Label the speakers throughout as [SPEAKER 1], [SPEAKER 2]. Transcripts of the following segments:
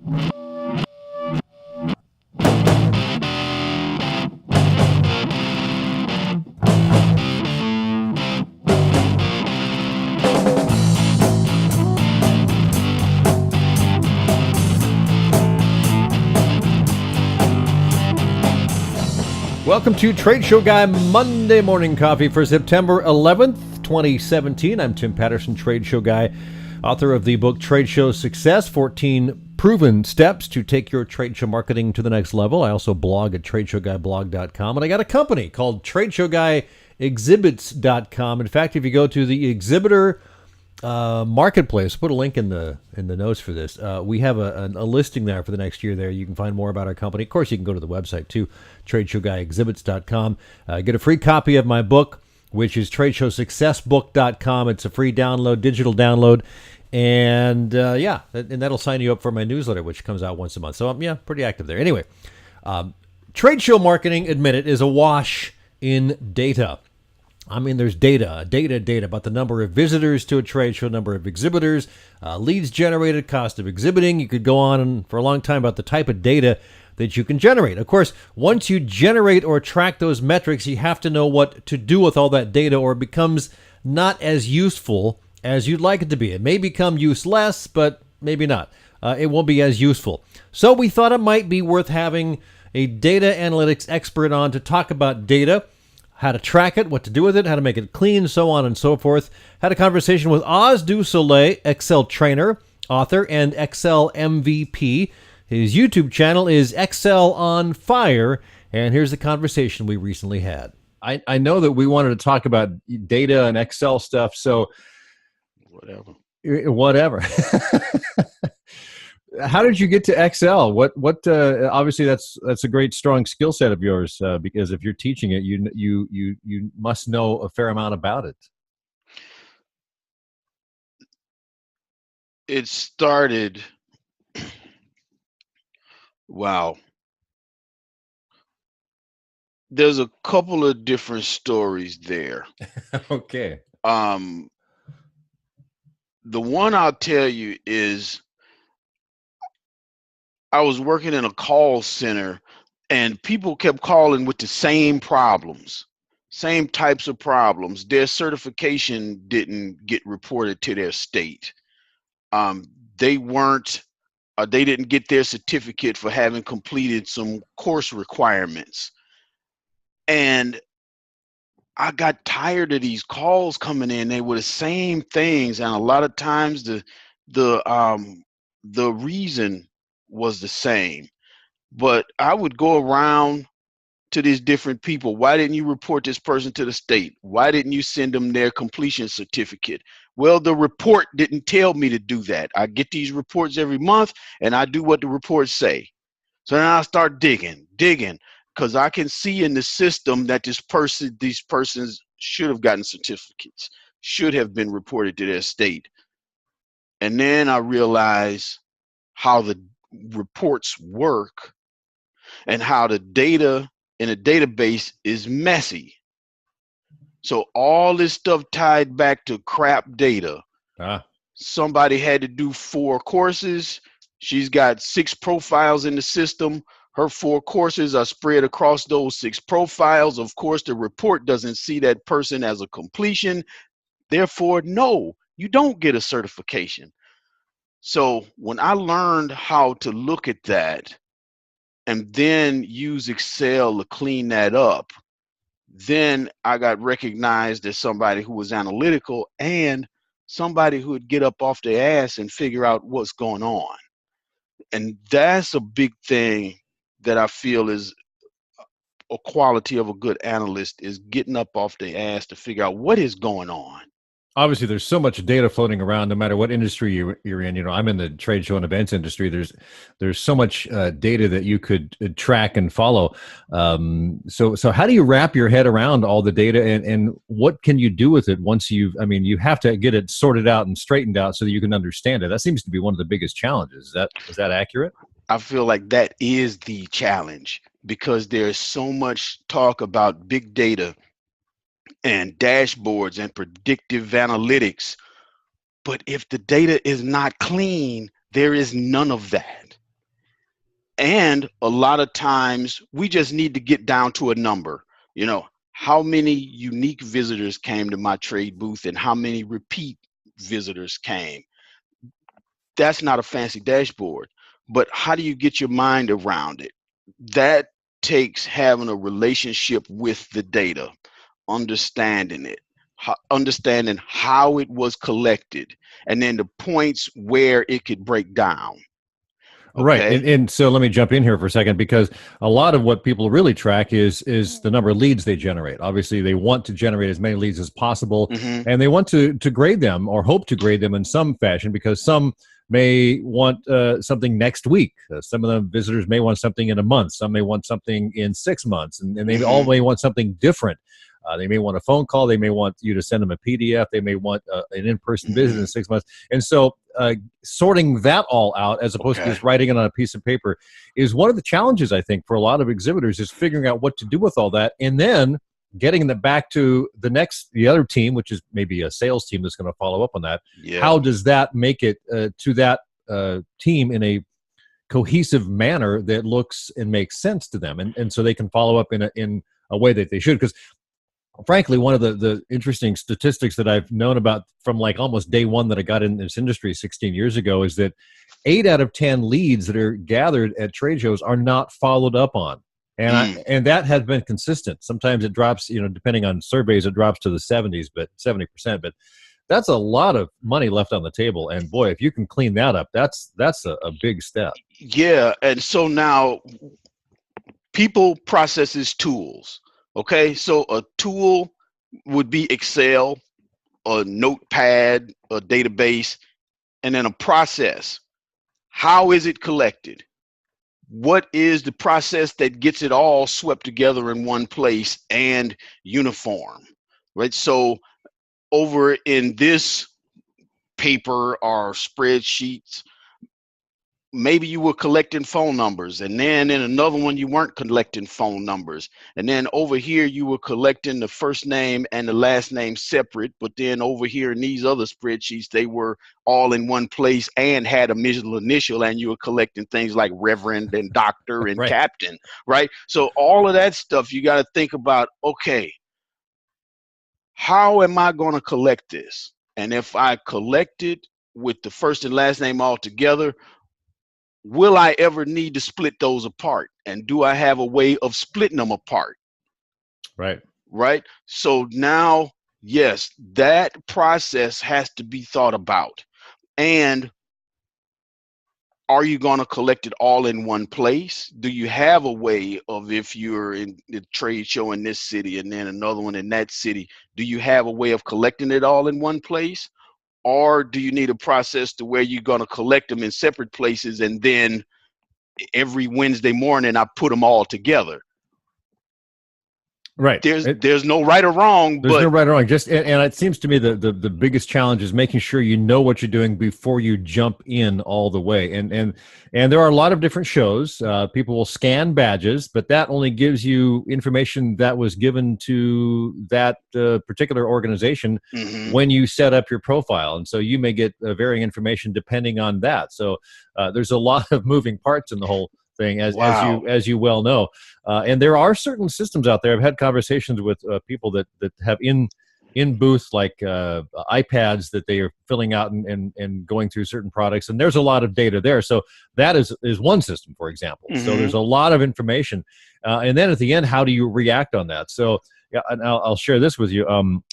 [SPEAKER 1] Welcome to Trade Show Guy Monday Morning Coffee for September 11th, 2017. I'm Tim Patterson, Trade Show Guy, author of the book Trade Show Success, 14 Proven Steps to Take Your Trade Show Marketing to the Next Level. I also blog at TradeshowGuyBlog.com, and I got a company called TradeshowGuyExhibits.com. In fact, if you go to the exhibitor marketplace, put a link in the notes for this. We have a listing there for the next year there. You can find more about our company. Of course, you can go to the website too, TradeshowGuyExhibits.com. Get a free copy of my book, which is TradeshowSuccessBook.com. It's a free download, digital download. And and that'll sign you up for my newsletter, which comes out once a month. So I'm pretty active there. Anyway, trade show marketing, admit it, is awash in data. I mean, there's data about the number of visitors to a trade show, number of exhibitors, leads generated, cost of exhibiting. You could go on for a long time about the type of data that you can generate. Of course, once you generate or track those metrics, you have to know what to do with all that data, or it becomes not as useful as you'd like it to be. It may become useless, but maybe not. It won't be as useful. So we thought it might be worth having a data analytics expert on to talk about data, how to track it, what to do with it, how to make it clean, so on and so forth. Had a conversation with Oz du Soleil, Excel trainer, author, and Excel MVP. His YouTube channel is ExcelOnFire, and here's the conversation we recently had. I know that we wanted to talk about data and Excel stuff, so whatever. How did you get to Excel? What? Obviously, that's a great, strong skill set of yours. Because if you're teaching it, you must know a fair amount about it.
[SPEAKER 2] It started. Wow. There's a couple of different stories there.
[SPEAKER 1] Okay.
[SPEAKER 2] The one I'll tell you is, I was working in a call center and people kept calling with the same problems, same types of problems. Their certification didn't get reported to their state. They didn't get their certificate for having completed some course requirements. And I got tired of these calls coming in. They were the same things. And a lot of times the reason was the same, but I would go around to these different people. Why didn't you report this person to the state? Why didn't you send them their completion certificate? Well, the report didn't tell me to do that. I get these reports every month and I do what the reports say. So then I start digging, because I can see in the system that these persons should have gotten certificates, should have been reported to their state. And then I realize how the reports work and how the data in a database is messy. So all this stuff tied back to crap data. Somebody had to do 4 courses. She's got 6 profiles in the system. Her 4 courses are spread across those 6 profiles. Of course, the report doesn't see that person as a completion. Therefore, no, you don't get a certification. So when I learned how to look at that and then use Excel to clean that up, then I got recognized as somebody who was analytical and somebody who would get up off their ass and figure out what's going on. And that's a big thing that I feel is a quality of a good analyst, is getting up off their ass to figure out what is going on.
[SPEAKER 1] Obviously, there's so much data floating around, no matter what industry you're in. You know, I'm in the trade show and events industry. There's so much data that you could track and follow. So how do you wrap your head around all the data, and what can you do with it once you have to get it sorted out and straightened out so that you can understand it? That seems to be one of the biggest challenges. Is that accurate?
[SPEAKER 2] I feel like that is the challenge, because there's so much talk about big data and dashboards and predictive analytics. But if the data is not clean, there is none of that. And a lot of times we just need to get down to a number. You know, how many unique visitors came to my trade booth and how many repeat visitors came. That's not a fancy dashboard, but how do you get your mind around it? That takes having a relationship with the data, understanding it, understanding how it was collected, and then the points where it could break down.
[SPEAKER 1] Right.
[SPEAKER 2] Okay.
[SPEAKER 1] And so let me jump in here for a second, because a lot of what people really track is the number of leads they generate. Obviously, they want to generate as many leads as possible,
[SPEAKER 2] Mm-hmm.
[SPEAKER 1] and they want to grade them or hope to grade them in some fashion, because some may want something next week. Some of the visitors may want something in a month. Some may want something in 6 months, and they all
[SPEAKER 2] Mm-hmm.
[SPEAKER 1] may want something different. They may want a phone call. They may want you to send them a PDF. They may want an in-person visit
[SPEAKER 2] Mm-hmm.
[SPEAKER 1] in 6 months. And so sorting that all out, as opposed to
[SPEAKER 2] Okay.
[SPEAKER 1] just writing it on a piece of paper, is one of the challenges, I think, for a lot of exhibitors, is figuring out what to do with all that, and then getting them back to the other team, which is maybe a sales team that's going to follow up on that.
[SPEAKER 2] Yeah.
[SPEAKER 1] How does that make it to that team in a cohesive manner that looks and makes sense to them, and so they can follow up in a way that they should? Because frankly, one of the interesting statistics that I've known about from like almost day one that I got in this industry 16 years ago is that 8 out of 10 leads that are gathered at trade shows are not followed up on.
[SPEAKER 2] Mm.
[SPEAKER 1] And that has been consistent. Sometimes it drops, depending on surveys, it drops to the 70s, but 70%. But that's a lot of money left on the table. And boy, if you can clean that up, that's a big step.
[SPEAKER 2] Yeah. And so now people processes tools. Okay. So a tool would be Excel, a notepad, a database, and then a process. How is it collected? What is the process that gets it all swept together in one place and uniform? Right. So over in this paper or spreadsheets, maybe you were collecting phone numbers, and then in another one you weren't collecting phone numbers, and then over here you were collecting the first name and the last name separate, but then over here in these other spreadsheets they were all in one place and had a middle initial, and you were collecting things like reverend and doctor and
[SPEAKER 1] Right.
[SPEAKER 2] captain, right? So all of that stuff you got to think about. Okay, how am I going to collect this? And if I collect it with the first and last name all together, will I ever need to split those apart? And do I have a way of splitting them apart?
[SPEAKER 1] Right.
[SPEAKER 2] Right. So now, yes, that process has to be thought about. And are you going to collect it all in one place? Do you have a way of, if you're in the trade show in this city and then another one in that city, do you have a way of collecting it all in one place? Or do you need a process to where you're going to collect them in separate places, and then every Wednesday morning I put them all together?
[SPEAKER 1] Right.
[SPEAKER 2] There's no right or wrong,
[SPEAKER 1] There's no
[SPEAKER 2] but
[SPEAKER 1] right or wrong. Just and it seems to me the biggest challenge is making sure you know what you're doing before you jump in all the way. And there are a lot of different shows. People will scan badges, but that only gives you information that was given to that particular organization when you set up your profile, and so you may get varying information depending on that. So there's a lot of moving parts in the whole thing,
[SPEAKER 2] wow.
[SPEAKER 1] as you well know. And there are certain systems out there. I've had conversations with people that have in booth like iPads that they are filling out and going through certain products, and there's a lot of data there. So that is one system, for example. So there's a lot of information, and then at the end, how do you react on that? So yeah, and I'll share this with you.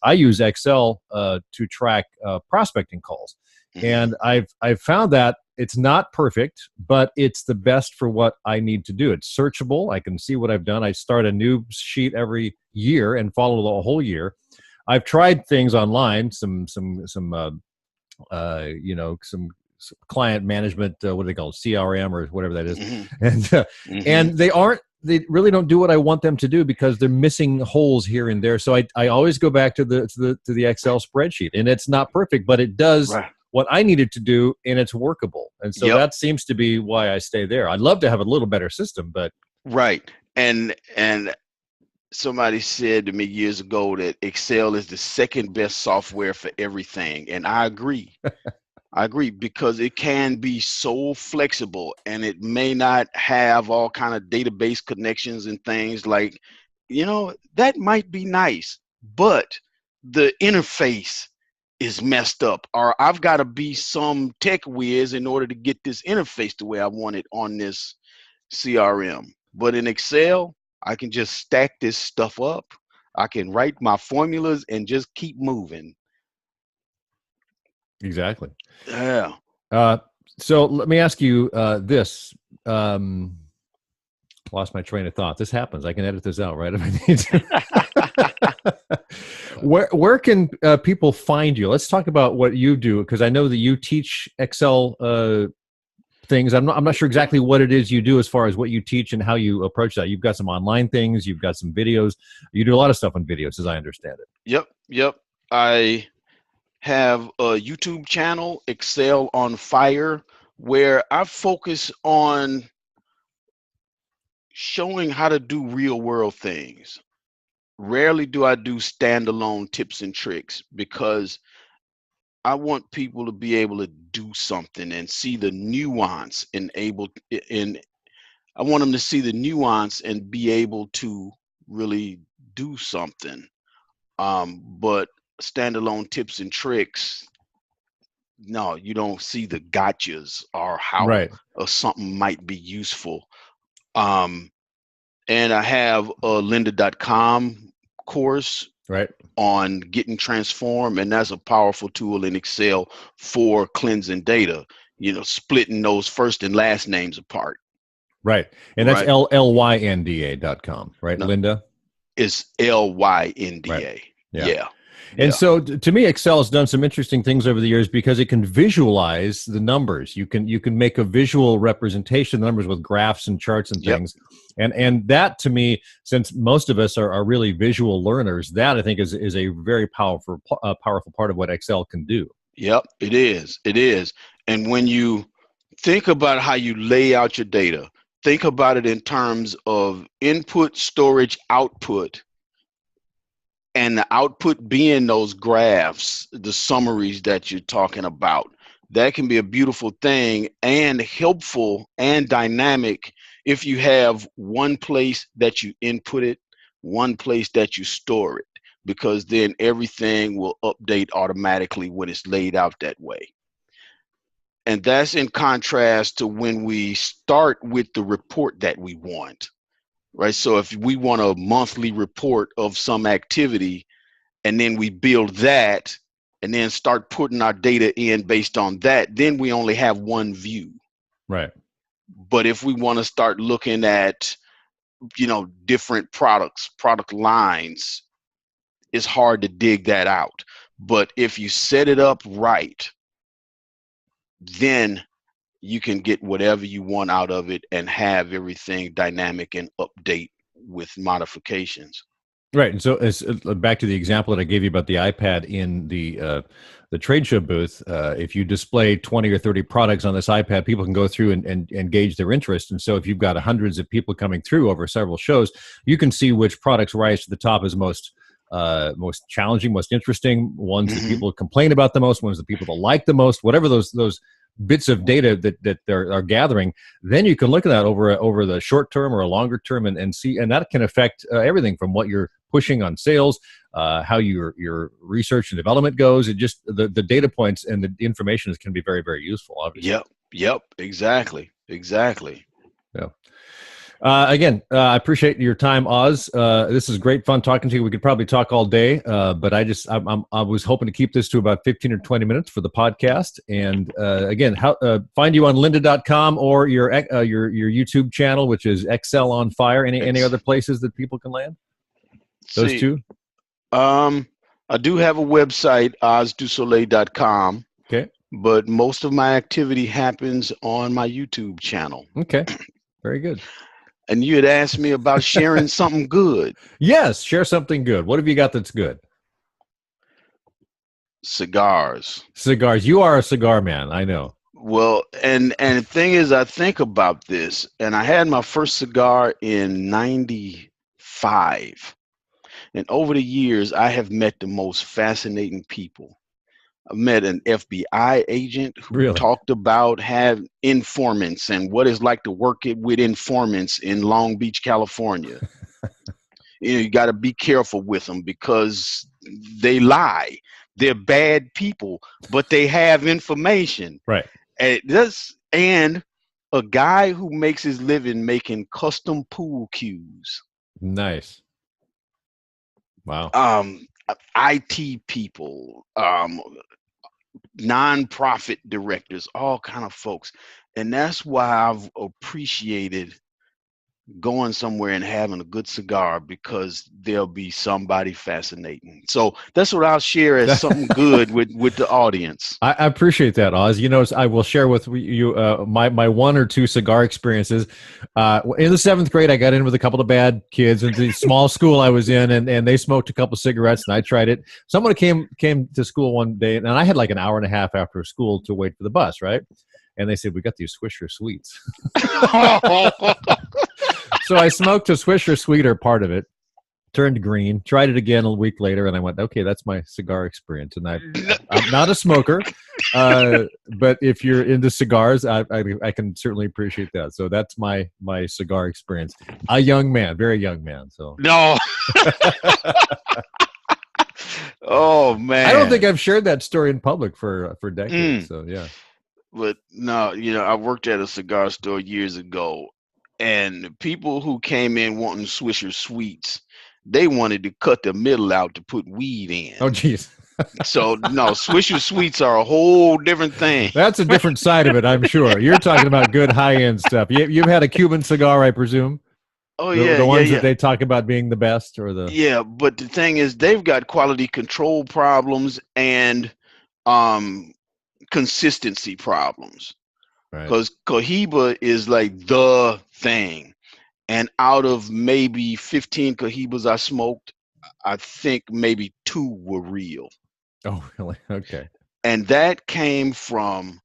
[SPEAKER 1] I use Excel to track prospecting calls, and I've found that it's not perfect, but it's the best for what I need to do. It's searchable. I can see what I've done. I start a new sheet every year and follow the whole year. I've tried things online, some client management, what do they call it, CRM or whatever that is, and they really don't do what I want them to do because they're missing holes here and there. So I always go back to the Excel spreadsheet, and it's not perfect, but it does
[SPEAKER 2] Right.
[SPEAKER 1] what I needed to do, and it's workable. And so that seems to be why I stay there. I'd love to have a little better system, but
[SPEAKER 2] Right. And somebody said to me years ago that Excel is the second best software for everything, and I agree. I agree, because it can be so flexible, and it may not have all kind of database connections and things like, that might be nice, but the interface is messed up, or I've got to be some tech whiz in order to get this interface the way I want it on this CRM. But in Excel, I can just stack this stuff up. I can write my formulas and just keep moving.
[SPEAKER 1] Exactly.
[SPEAKER 2] Yeah.
[SPEAKER 1] So let me ask you this. Lost my train of thought. This happens. I can edit this out, right? If I need to. Where can people find you? Let's talk about what you do, because I know that you teach Excel things. I'm not sure exactly what it is you do as far as what you teach and how you approach that. You've got some online things. You've got some videos. You do a lot of stuff on videos, as I understand it.
[SPEAKER 2] Yep. I have a YouTube channel, ExcelOnFire, where I focus on showing how to do real world things. Rarely do I do standalone tips and tricks, because I want people to be able to do something and see the nuance and I want them to see the nuance and be able to really do something. But standalone tips and tricks, no, you don't see the gotchas or how something might be useful. And I have a lynda.com course on getting transformed, and that's a powerful tool in Excel for cleansing data, splitting those first and last names apart.
[SPEAKER 1] Right. And that's lynda.com, right?
[SPEAKER 2] No,
[SPEAKER 1] Lynda?
[SPEAKER 2] It's LYNDA.
[SPEAKER 1] Right.
[SPEAKER 2] Yeah.
[SPEAKER 1] And so to me, Excel has done some interesting things over the years because it can visualize the numbers. You can make a visual representation of the numbers with graphs and charts and things. And that, to me, since most of us are really visual learners, that I think is a very powerful part of what Excel can do.
[SPEAKER 2] Yep, it is. It is. And when you think about how you lay out your data, think about it in terms of input, storage, output, and the output being those graphs, the summaries that you're talking about. That can be a beautiful thing and helpful and dynamic if you have one place that you input it, one place that you store it, because then everything will update automatically when it's laid out that way. And that's in contrast to when we start with the report that we want. Right. So if we want a monthly report of some activity, and then we build that and then start putting our data in based on that, then we only have one view.
[SPEAKER 1] Right.
[SPEAKER 2] But if we want to start looking at, different product lines, it's hard to dig that out. But if you set it up right, then you can get whatever you want out of it and have everything dynamic and update with modifications.
[SPEAKER 1] Right. And so back to the example that I gave you about the iPad in the trade show booth, if you display 20 or 30 products on this iPad, people can go through and gauge their interest. And so if you've got hundreds of people coming through over several shows, you can see which products rise to the top as most challenging, most interesting, ones that people complain about the most, ones that people that like the most, whatever those bits of data that they're gathering. Then you can look at that over the short term or a longer term and see, and that can affect everything from what you're pushing on sales, how your research and development goes. It just the data points and the information can be very, very useful, obviously.
[SPEAKER 2] Yep, exactly.
[SPEAKER 1] Yeah. Again, I appreciate your time, Oz. This is great fun talking to you. We could probably talk all day, but I was hoping to keep this to about 15 or 20 minutes for the podcast. And again, find you on lynda.com or your YouTube channel, which is ExcelOnFire. Any other places that people can land? Those two?
[SPEAKER 2] I do have a website, ozdusoleil.com.
[SPEAKER 1] Okay.
[SPEAKER 2] But most of my activity happens on my YouTube channel.
[SPEAKER 1] Okay. Very good.
[SPEAKER 2] And you had asked me about sharing something good.
[SPEAKER 1] Yes, share something good. What have you got that's good?
[SPEAKER 2] Cigars.
[SPEAKER 1] You are a cigar man, I know.
[SPEAKER 2] Well, and the thing is, I think about this, and I had my first cigar in 95. And over the years, I have met the most fascinating people. I met an FBI agent who
[SPEAKER 1] Really?
[SPEAKER 2] talked about have informants and what it's like to work with informants in Long Beach, California. You got to be careful with them because they lie. They're bad people, but they have information.
[SPEAKER 1] Right.
[SPEAKER 2] And a guy who makes his living making custom pool cues.
[SPEAKER 1] Nice. Wow.
[SPEAKER 2] IT people, nonprofit directors, all kind of folks. And that's why I've appreciated going somewhere and having a good cigar, because there'll be somebody fascinating. So that's what I'll share as something good with the audience.
[SPEAKER 1] I appreciate that, Oz. I will share with you my one or two cigar experiences. In the 7th grade, I got in with a couple of bad kids in the small school I was in, and they smoked a couple of cigarettes, and I tried it. Someone came to school one day, and I had like an hour and a half after school to wait for the bus, right? And they said, "We got these Swisher Sweets." So I smoked a Swisher Sweet, or part of it, turned green, tried it again a week later, and I went, okay, that's my cigar experience. And I'm not a smoker, but if you're into cigars, I can certainly appreciate that. So that's my cigar experience. A young man, very young man. So
[SPEAKER 2] no. Oh, man.
[SPEAKER 1] I don't think I've shared that story in public for decades. So yeah.
[SPEAKER 2] But no, I worked at a cigar store years ago, and people who came in wanting Swisher Sweets, they wanted to cut the middle out to put weed in.
[SPEAKER 1] Oh, geez.
[SPEAKER 2] So no, Swisher Sweets are a whole different thing.
[SPEAKER 1] That's a different side of it, I'm sure. You're talking about good high-end stuff. You've had a Cuban cigar, I presume?
[SPEAKER 2] Oh, yeah.
[SPEAKER 1] The ones that they talk about being the best, or the...
[SPEAKER 2] Yeah, but the thing is, they've got quality control problems and consistency problems. Because Cohiba is like the thing. And out of maybe 15 Cohibas I smoked, I think maybe 2 were real.
[SPEAKER 1] Oh, really? Okay.
[SPEAKER 2] And that came from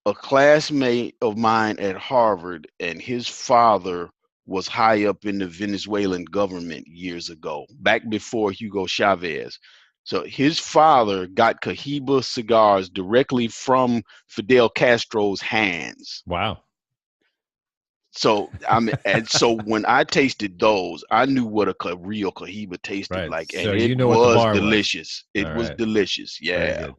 [SPEAKER 2] a classmate of mine at Harvard, and his father was high up in the Venezuelan government years ago, back before Hugo Chavez. So his father got Cohiba cigars directly from Fidel Castro's hands.
[SPEAKER 1] Wow.
[SPEAKER 2] So and so when I tasted those, I knew what a real Cohiba tasted like, and
[SPEAKER 1] so
[SPEAKER 2] it was delicious. It was delicious. Yeah.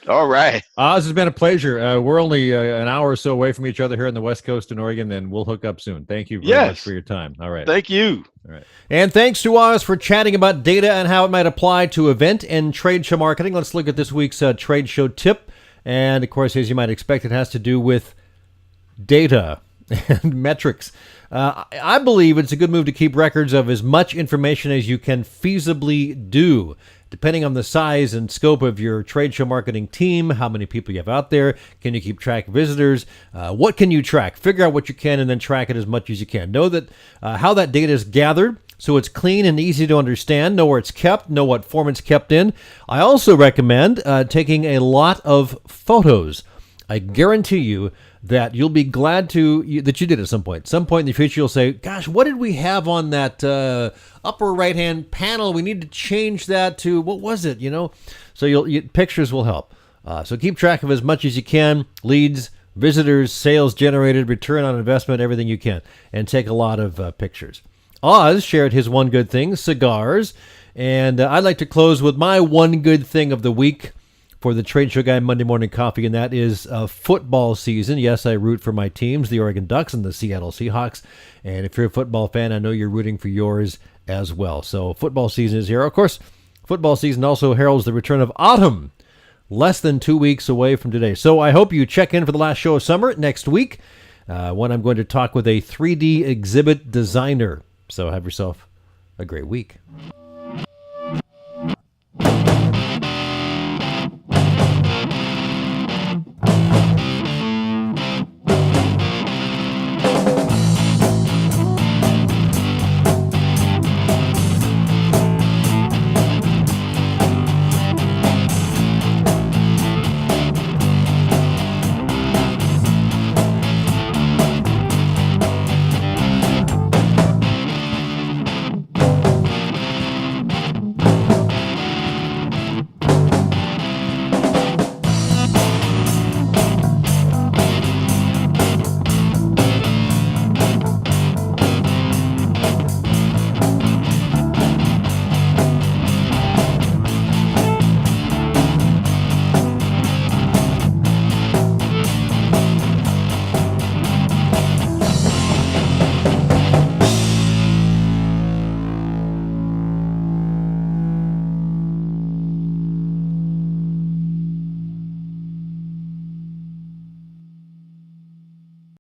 [SPEAKER 2] All right.
[SPEAKER 1] Oz, it's been a pleasure. We're only an hour or so away from each other here on the West Coast in Oregon, and we'll hook up soon. Thank you very much for your time. All right.
[SPEAKER 2] Thank you.
[SPEAKER 1] All right. And thanks to Oz for chatting about data and how it might apply to event and trade show marketing. Let's look at this week's trade show tip. And, of course, as you might expect, it has to do with data and metrics. I believe it's a good move to keep records of as much information as you can feasibly do. Depending on the size and scope of your trade show marketing team, how many people you have out there, can you keep track of visitors? What can you track? Figure out what you can and then track it as much as you can. Know that how that data is gathered so it's clean and easy to understand. Know where it's kept. Know what form it's kept in. I also recommend taking a lot of photos. I guarantee you that you'll be glad that you did at some point. Some point in the future, you'll say, gosh, what did we have on that upper right-hand panel? We need to change that to, what was it, So pictures will help. So keep track of as much as you can. Leads, visitors, sales generated, return on investment, everything you can. And take a lot of pictures. Oz shared his one good thing, cigars. And I'd like to close with my one good thing of the week for the Trade Show Guy Monday Morning Coffee, and that is football season. Yes, I root for my teams, the Oregon Ducks and the Seattle Seahawks. And if you're a football fan, I know you're rooting for yours as well. So football season is here. Of course, football season also heralds the return of autumn, less than 2 weeks away from today. So I hope you check in for the last show of summer next week, when I'm going to talk with a 3D exhibit designer. So have yourself a great week.